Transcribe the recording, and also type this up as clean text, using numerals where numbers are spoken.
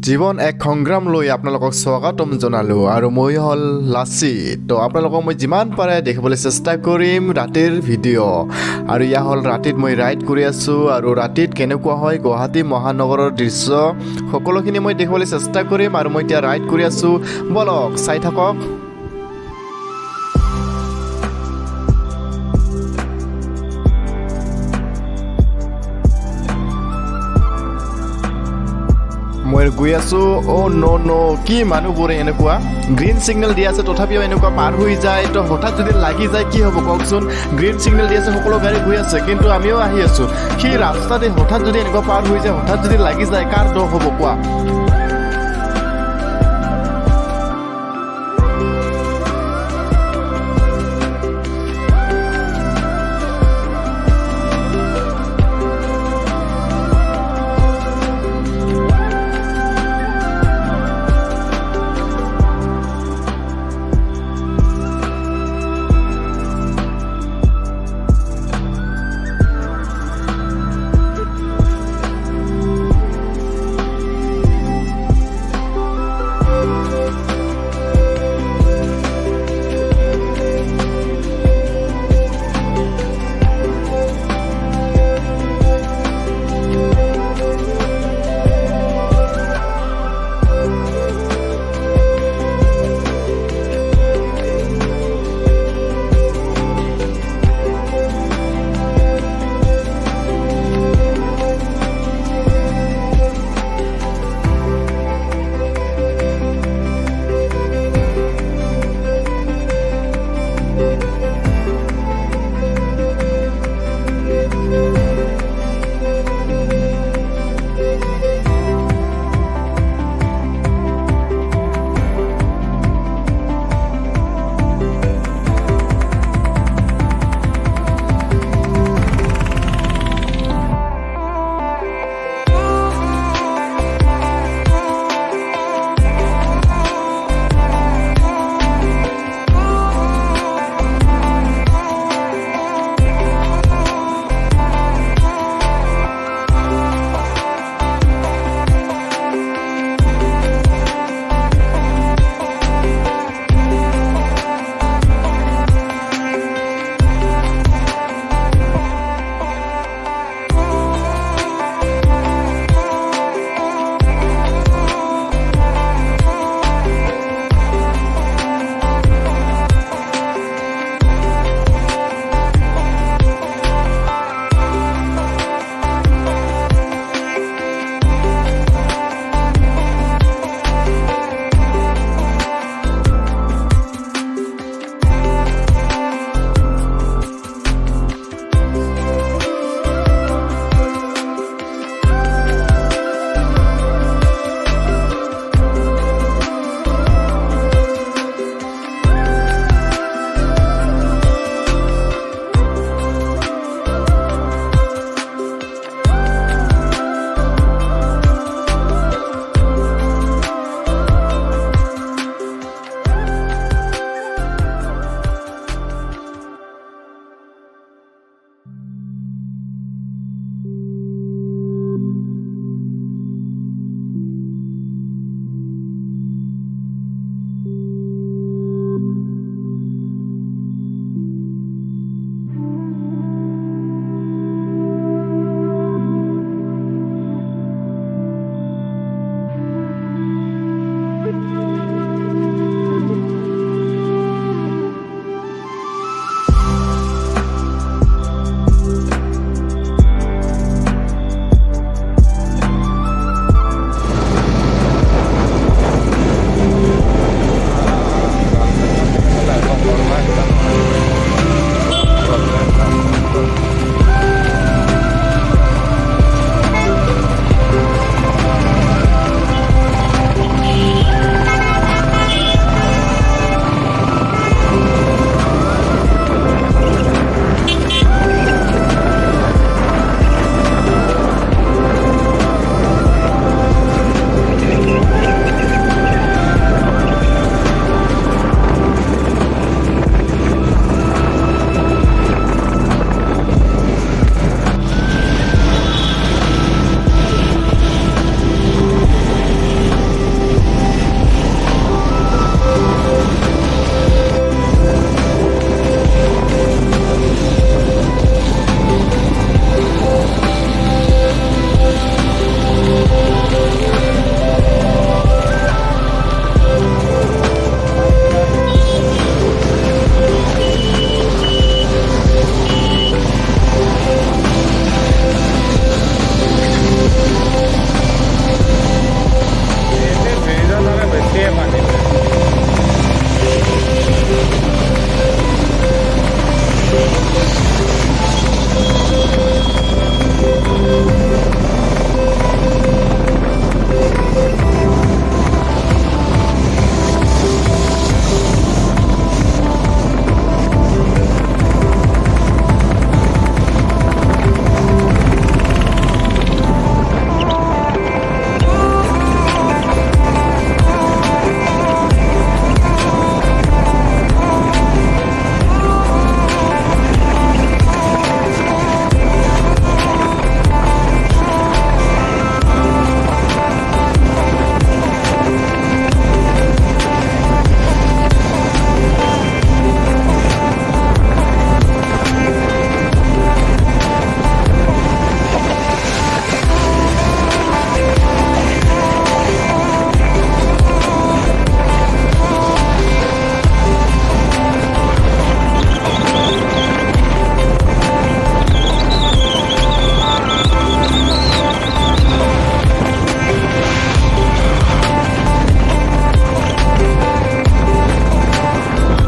জীৱন এক সংগ্ৰাম লৈ আপোনালোকক স্বাগতম জনালোঁ আৰু মই হ'ল লাচি তো আপোনালোকক মই যিমান পাৰে দেখিবলৈ চেষ্টা কৰিম ৰাতিৰ ভিডিঅ' আৰু ইয়া হ'ল ৰাতিত মই ৰাইড কৰি আছোঁ আৰু ৰাতিত কেনেকুৱা হয় গুৱাহাটী মহানগৰৰ দৃশ্য সকলোখিনি মই দেখিবলৈ চেষ্টা কৰিম আৰু মই এতিয়া ৰাইড কৰি আছোঁ বলক চাই থাকক। মই গৈ আছোঁ ন' কি মানুহবোৰে এনেকুৱা গ্ৰীণ ছিগনেল দি আছে তথাপিও এনেকুৱা পাৰ হৈ যায় তো হঠাৎ যদি লাগি যায় কি হ'ব কওকচোন। গ্ৰীণ ছিগনেল দি আছে সকলো গাড়ী গৈ আছে কিন্তু আমিও আহি আছোঁ সেই ৰাস্তাতে হঠাৎ যদি এনেকুৱা পাৰ হৈ যায় হঠাৎ যদি লাগি যায় কাৰ দোষ হ'ব কোৱা।